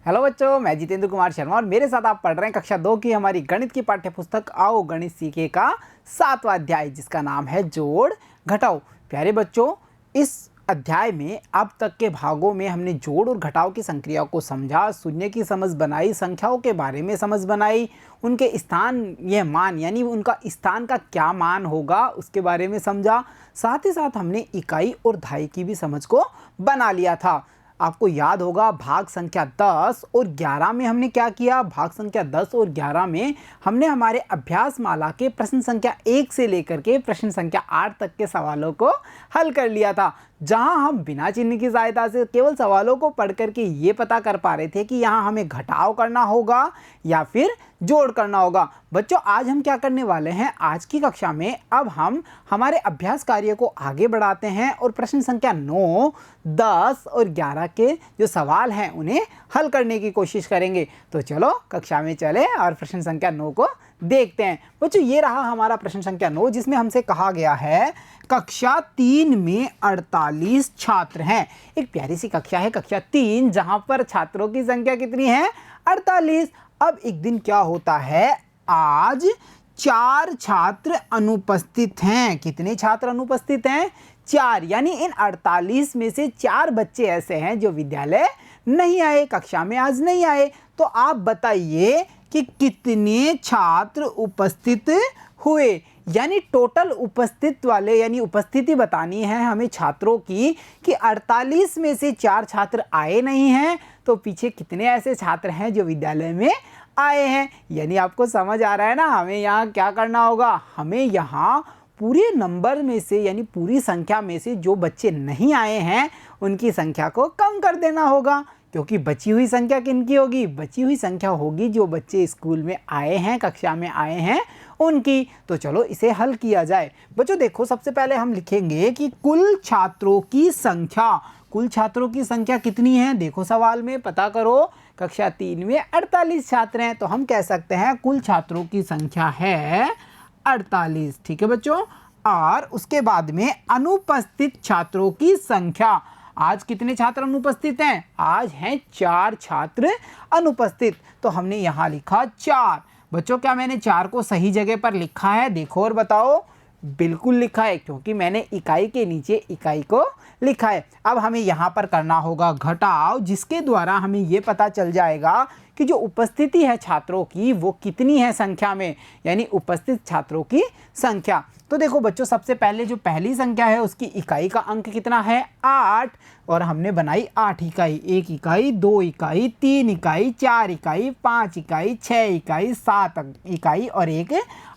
Hello बच्चों, मैं जितेंद्र कुमार शर्मा और मेरे साथ आप पढ़ रहे हैं कक्षा 2 की हमारी गणित की पाठ्य पुस्तक आओ गणित सीखे का 7वां अध्याय, जिसका नाम है जोड़ घटाओ। प्यारे बच्चों, इस अध्याय में अब तक के भागों में हमने जोड़ और घटाव की संक्रिया को समझा, शून्य की समझ बनाई, संख्याओं के बारे में समझ बनाई, उनके स्थान यह मान यानी उनका स्थान का क्या मान होगा उसके बारे में समझा। साथ ही साथ हमने इकाई और दहाई की भी समझ को बना लिया था। आपको याद होगा भाग संख्या 10 और 11 में हमने क्या किया। भाग संख्या 10 और 11 में हमने हमारे अभ्यास माला के प्रश्न संख्या 1 से लेकर के प्रश्न संख्या 8 तक के सवालों को हल कर लिया था, जहां हम बिना चिन्ह की सहायता से केवल सवालों को पढ़ करके ये पता कर पा रहे थे कि यहाँ हमें घटाव करना होगा या फिर जोड़ करना होगा। बच्चों, आज हम क्या करने वाले हैं, आज की कक्षा में अब हम हमारे अभ्यास कार्य को आगे बढ़ाते हैं और प्रश्न संख्या 9, 10 और 11 के जो सवाल हैं उन्हें हल करने की कोशिश करेंगे। तो चलो कक्षा में चले और प्रश्न संख्या 9 को देखते हैं। बच्चों, ये रहा हमारा प्रश्न संख्या 9, जिसमें हमसे कहा गया है कक्षा 3 में 48 छात्र हैं। एक प्यारी सी कक्षा है कक्षा 3, जहां पर छात्रों की संख्या कितनी है, 48। अब एक दिन क्या होता है, आज 4 छात्र अनुपस्थित हैं। कितने छात्र अनुपस्थित हैं, 4। यानी इन 48 में से 4 बच्चे ऐसे हैं जो विद्यालय नहीं आए, कक्षा में आज नहीं आए। तो आप बताइए कि कितने छात्र उपस्थित हुए, यानी टोटल उपस्थित वाले, यानी उपस्थिति बतानी है हमें छात्रों की कि 48 में से 4 छात्र आए नहीं हैं, तो पीछे कितने ऐसे छात्र हैं जो विद्यालय में आए हैं। यानी आपको समझ आ रहा है ना, हमें यहाँ क्या करना होगा, हमें यहाँ पूरे नंबर में से यानी पूरी संख्या में से जो बच्चे नहीं आए हैं उनकी संख्या को कम कर देना होगा, क्योंकि बची हुई संख्या किनकी होगी, बची हुई संख्या होगी जो बच्चे स्कूल में आए हैं, कक्षा में आए हैं उनकी। तो चलो इसे हल किया जाए। बच्चों देखो, सबसे पहले हम लिखेंगे कि कुल छात्रों की संख्या, कुल छात्रों की संख्या कितनी है। देखो सवाल में पता करो, कक्षा 3 में 48 छात्र हैं, तो हम कह सकते हैं कुल छात्रों की संख्या है 48। ठीक है बच्चों। और उसके बाद में अनुपस्थित छात्रों की संख्या, आज कितने छात्र अनुपस्थित हैं, आज हैं 4 छात्र अनुपस्थित, तो हमने यहाँ लिखा 4। बच्चों, क्या मैंने 4 को सही जगह पर लिखा है, देखो और बताओ। बिल्कुल लिखा है, क्योंकि मैंने इकाई के नीचे इकाई को लिखा है। अब हमें यहाँ पर करना होगा घटाव, जिसके द्वारा हमें ये पता चल जाएगा कि जो उपस्थिति है छात्रों की वो कितनी है संख्या में, यानी उपस्थित छात्रों की संख्या। तो देखो बच्चों, सबसे पहले जो पहली संख्या है उसकी इकाई का अंक कितना है, 8, और हमने बनाई 8 इकाई, 1 इकाई, 2 इकाई, 3 इकाई, 4 इकाई, 5 इकाई, 6 इकाई, 7 इकाई और 1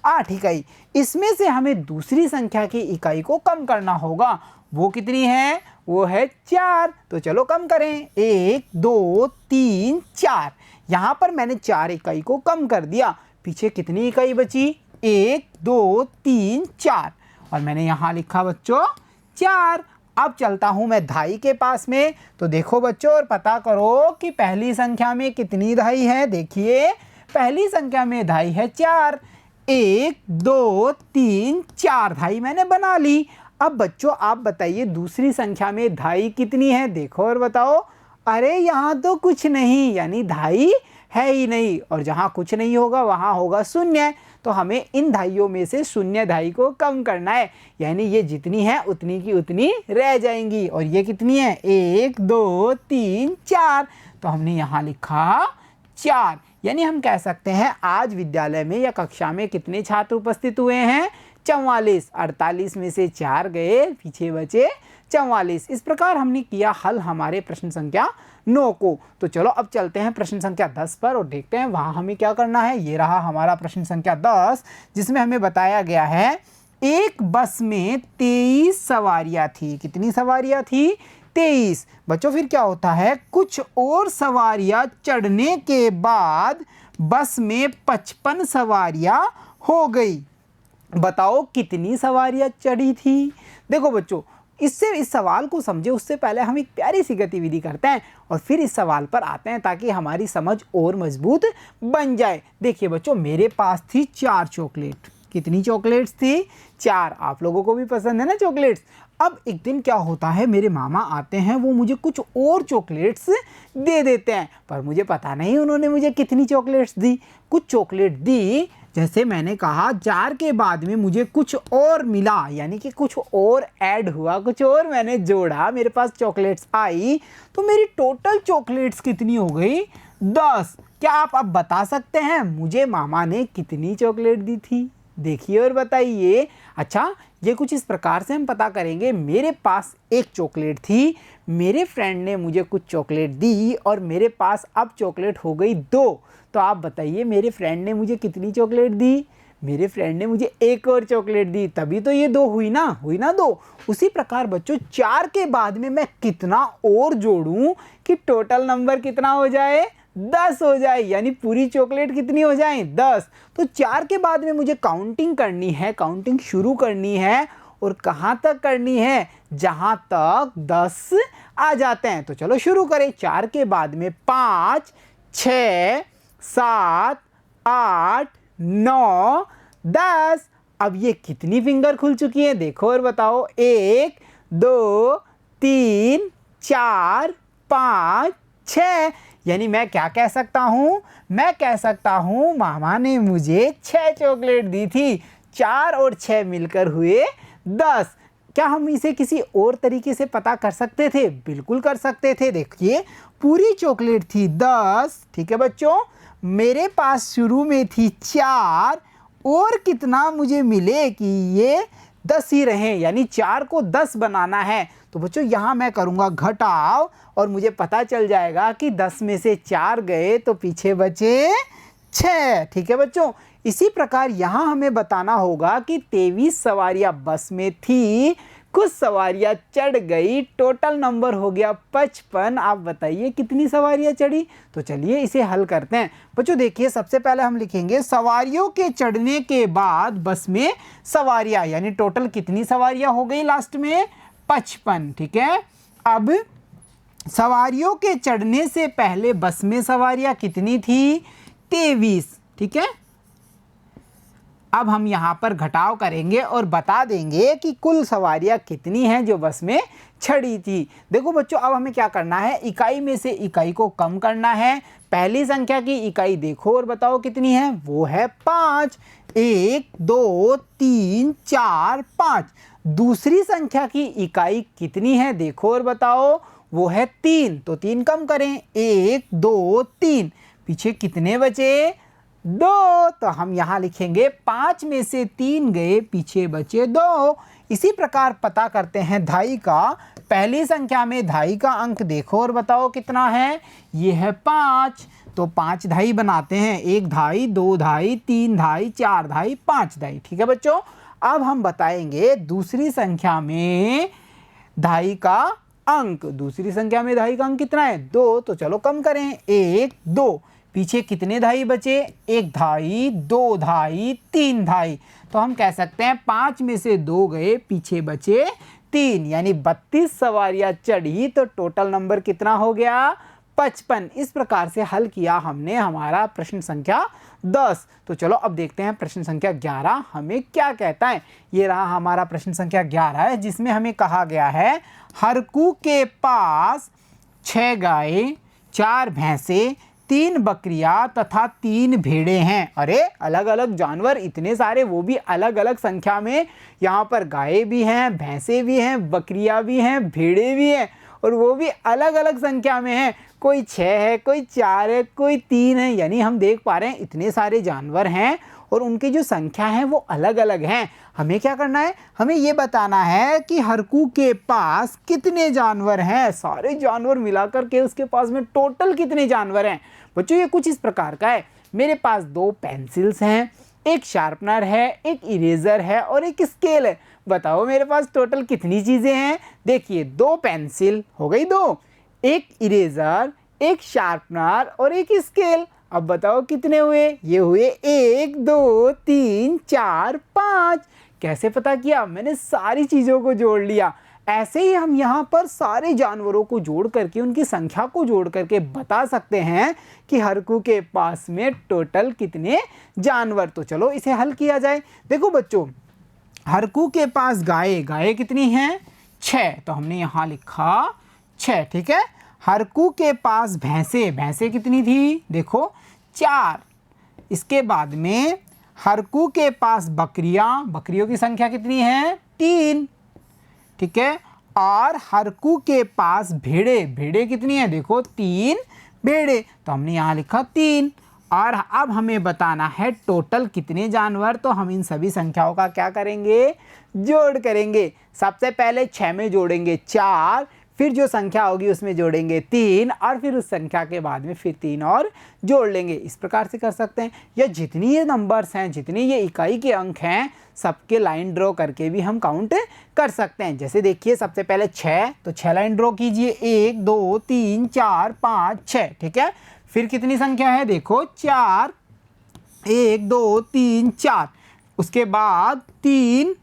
8 इकाई। इसमें से हमें दूसरी संख्या की इकाई को कम करना होगा, वो कितनी है, वो है 4। तो चलो कम करें, 1 2 3 4। यहाँ पर मैंने 4 इकाई को कम कर दिया, पीछे कितनी इकाई बची, 1 2 3 4, और मैंने यहाँ लिखा बच्चों 4। अब चलता हूँ मैं दहाई के पास में। तो देखो बच्चों और पता करो कि पहली संख्या में कितनी दहाई है। देखिए पहली संख्या में दहाई है 4, 1 2 3 4 दहाई मैंने बना ली। अब बच्चों आप बताइए दूसरी संख्या में दहाई कितनी है, देखो और बताओ। अरे यहाँ तो कुछ नहीं, यानी दहाई है ही नहीं, और जहाँ कुछ नहीं होगा वहाँ होगा शून्य। तो हमें इन दहाइयों में से शून्य दहाई को कम करना है, यानी ये जितनी है उतनी की उतनी रह जाएंगी। और ये कितनी है, 1 2 3 4, तो हमने यहाँ लिखा 4। यानी हम कह सकते हैं आज विद्यालय में या कक्षा में कितने छात्र उपस्थित हुए हैं, 44। 48 में से 4 गए, पीछे बचे 44। इस प्रकार हमने किया हल हमारे प्रश्न संख्या 9 को। तो चलो अब चलते हैं प्रश्न संख्या 10 पर और देखते हैं वहाँ हमें क्या करना है। ये रहा हमारा प्रश्न संख्या 10, जिसमें हमें बताया गया है एक बस में 23 सवारियाँ थी। कितनी सवारियाँ थी, 23। बच्चों फिर क्या होता है, कुछ और सवारियाँ चढ़ने के बाद बस में 55 सवारियाँ हो गई। बताओ कितनी सवारियाँ चढ़ी थी। देखो बच्चों, इससे इस सवाल को समझे उससे पहले हम एक प्यारी सी गतिविधि करते हैं और फिर इस सवाल पर आते हैं, ताकि हमारी समझ और मजबूत बन जाए। देखिए बच्चों, मेरे पास थी 4 चॉकलेट। कितनी चॉकलेट्स थी, 4। आप लोगों को भी पसंद है ना चॉकलेट्स। अब एक दिन क्या होता है, मेरे मामा आते हैं, वो मुझे कुछ और चॉकलेट्स दे देते हैं, पर मुझे पता नहीं उन्होंने मुझे कितनी चॉकलेट्स दी। कुछ चॉकलेट दी, जैसे मैंने कहा 4 के बाद में मुझे कुछ और मिला, यानी कि कुछ और ऐड हुआ, कुछ और मैंने जोड़ा, मेरे पास चॉकलेट्स आई, तो मेरी टोटल चॉकलेट्स कितनी हो गई? 10। क्या आप अब बता सकते हैं मुझे मामा ने कितनी चॉकलेट दी थी? देखिए और बताइए। अच्छा, ये कुछ इस प्रकार से हम पता करेंगे। मेरे पास एक चॉकलेट थी, मेरे फ्रेंड ने मुझे कुछ चॉकलेट दी और मेरे पास अब चॉकलेट हो गई 2। तो आप बताइए मेरे फ्रेंड ने मुझे कितनी चॉकलेट दी? मेरे फ्रेंड ने मुझे एक और चॉकलेट दी, तभी तो ये 2 हुई ना 2। उसी प्रकार बच्चों 4 के बाद में मैं कितना और जोड़ूं कि टोटल नंबर कितना हो जाए? 10 हो जाए, यानी पूरी चॉकलेट कितनी हो जाए? 10। तो 4 के बाद में मुझे काउंटिंग करनी है, काउंटिंग शुरू करनी है, और कहाँ तक करनी है? जहाँ तक 10 आ जाते हैं। तो चलो शुरू करें। 4 के बाद में 5, 6, 7, 8, 9, 10। अब ये कितनी फिंगर खुल चुकी है देखो और बताओ। 1, 2, 3, 4, 5, 6। यानी मैं क्या कह सकता हूँ? मैं कह सकता हूँ मामा ने मुझे 6 चॉकलेट दी थी। 4 और 6 मिलकर हुए 10। क्या हम इसे किसी और तरीके से पता कर सकते थे? बिल्कुल कर सकते थे। देखिए पूरी चॉकलेट थी 10, ठीक है बच्चों। मेरे पास शुरू में थी 4, और कितना मुझे मिले कि ये 10 ही रहें, यानी 4 को 10 बनाना है। तो बच्चों यहाँ मैं करूँगा घटाव, और मुझे पता चल जाएगा कि 10 में से 4 गए तो पीछे बचे 6, ठीक है बच्चों। इसी प्रकार यहाँ हमें बताना होगा कि 23 सवारियाँ बस में थी, कुछ सवारियाँ चढ़ गई, टोटल नंबर हो गया 55। आप बताइए कितनी सवारियाँ चढ़ी? तो चलिए इसे हल करते हैं। बच्चों देखिए, सबसे पहले हम लिखेंगे सवारियों के चढ़ने के बाद बस में सवारियाँ, यानी टोटल कितनी सवारियाँ हो गई लास्ट में? 55, ठीक है। अब सवारियों के चढ़ने से पहले बस में सवारियाँ कितनी थी? 23, ठीक है। अब हम यहाँ पर घटाव करेंगे और बता देंगे कि कुल सवारियाँ कितनी हैं जो बस में चढ़ी थी। देखो बच्चों, अब हमें क्या करना है? इकाई में से इकाई को कम करना है। पहली संख्या की इकाई देखो और बताओ कितनी है? वो है 5। 1, 2, 3, 4, 5। दूसरी संख्या की इकाई कितनी है देखो और बताओ? वो है 3। तो 3 कम करें। 1, 2, 3। पीछे कितने बचे? 2। तो हम यहाँ लिखेंगे 5 में से 3 गए, पीछे बचे 2। इसी प्रकार पता करते हैं धाई का। पहली संख्या में धाई का अंक देखो और बताओ कितना है? ये है 5। तो 5 धाई बनाते हैं। 1 धाई, 2 धाई, 3 धाई, 4 धाई, 5 धाई, ठीक है बच्चों। अब हम बताएंगे दूसरी संख्या में धाई का अंक। दूसरी संख्या में धाई का अंक कितना है? 2। तो चलो कम करें। 1, 2। पीछे कितने धाई बचे? 1 धाई, 2 धाई, 3 धाई। तो हम कह सकते हैं 5 में से 2 गए, पीछे बचे 3, यानी 32 सवारियां चढ़ी। तो टोटल नंबर कितना हो गया? 55। इस प्रकार से हल किया हमने हमारा प्रश्न संख्या 10। तो चलो अब देखते हैं प्रश्न संख्या 11 हमें क्या कहता है। ये रहा हमारा प्रश्न संख्या 11 है, जिसमें हमें कहा गया है हरकू के पास 6 गाय, 4 भैंसे, 3 बकरियां तथा 3 भेड़े हैं। अरे अलग अलग जानवर इतने सारे, वो भी अलग अलग संख्या में। यहाँ पर गाय भी हैं, भैंसे भी हैं, बकरियां भी हैं, भेड़े भी हैं, और वो भी अलग अलग संख्या में हैं। कोई 6 है, कोई 4 है, कोई 3 है। यानी हम देख पा रहे हैं इतने सारे जानवर हैं और उनकी जो संख्या है वो अलग अलग हैं। हमें क्या करना है? हमें ये बताना है कि हरकू के पास कितने जानवर हैं। सारे जानवर मिलाकर के उसके पास में टोटल कितने जानवर हैं। बच्चों ये कुछ इस प्रकार का है। मेरे पास 2 पेंसिल्स हैं, एक शार्पनर है, एक इरेजर है और एक स्केल है। बताओ मेरे पास टोटल कितनी चीज़ें हैं? देखिए 2 पेंसिल हो गई 2, एक इरेजर, एक शार्पनर और एक स्केल। अब बताओ कितने हुए? ये हुए 1, 2, 3, 4, 5। कैसे पता किया? मैंने सारी चीज़ों को जोड़ लिया। ऐसे ही हम यहाँ पर सारे जानवरों को जोड़ करके, उनकी संख्या को जोड़ करके बता सकते हैं कि हरकू के पास में टोटल कितने जानवर। तो चलो इसे हल किया जाए। देखो बच्चों, हरकू के पास गाय कितनी हैं? 6, तो हमने यहाँ लिखा 6, ठीक है। हरकू के पास भैंसे, भैंसे कितनी थी, देखो 4। इसके बाद में हरकू के पास बकरियां, बकरियों की संख्या कितनी है, 3, ठीक है। और हरकू के पास भेड़े, भेड़े कितनी है, देखो 3 भेड़े, तो हमने यहाँ लिखा 3। और अब हमें बताना है टोटल कितने जानवर, तो हम इन सभी संख्याओं का क्या करेंगे, जोड़ करेंगे। सबसे पहले 6 में जोड़ेंगे 4, फिर जो संख्या होगी उसमें जोड़ेंगे 3, और फिर उस संख्या के बाद में फिर 3 और जोड़ लेंगे। इस प्रकार से कर सकते हैं, या जितनी ये नंबर्स हैं, जितनी ये इकाई के अंक हैं, सबके लाइन ड्रॉ करके भी हम काउंट कर सकते हैं। जैसे देखिए सबसे पहले 6, तो 6 लाइन ड्रॉ कीजिए, 1 2 3 4 5 6, ठीक है। फिर कितनी संख्या है, देखो 4, 1 2 3 4, उसके बाद 3,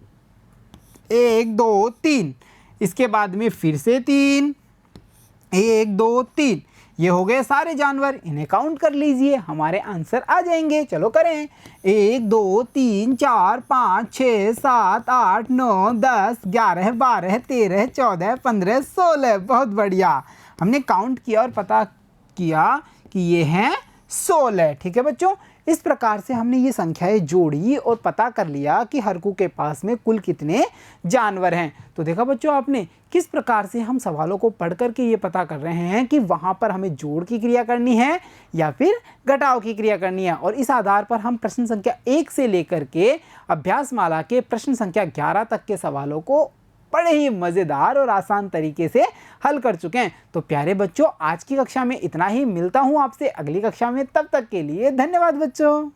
1 2 3, इसके बाद में फिर से 3, 1 2 3, ये हो गए सारे जानवर। इन्हें काउंट कर लीजिए, हमारे आंसर आ जाएंगे। चलो करें, 1 2 3 4 5 6 7 8 9 10 11 12 13 14 15 16। बहुत बढ़िया, हमने काउंट किया और पता किया कि ये हैं 16, ठीक है बच्चों। इस प्रकार से हमने ये संख्याएं जोड़ी और पता कर लिया कि हरकू के पास में कुल कितने जानवर हैं। तो देखा बच्चों आपने किस प्रकार से हम सवालों को पढ़ करके ये पता कर रहे हैं कि वहाँ पर हमें जोड़ की क्रिया करनी है या फिर घटाव की क्रिया करनी है। और इस आधार पर हम प्रश्न संख्या 1 से लेकर के अभ्यास माला के प्रश्न संख्या 11 तक के सवालों को बड़े ही मज़ेदार और आसान तरीके से हल कर चुके हैं। तो प्यारे बच्चों, आज की कक्षा में इतना ही। मिलता हूँ आपसे अगली कक्षा में, तब तक के लिए धन्यवाद बच्चों।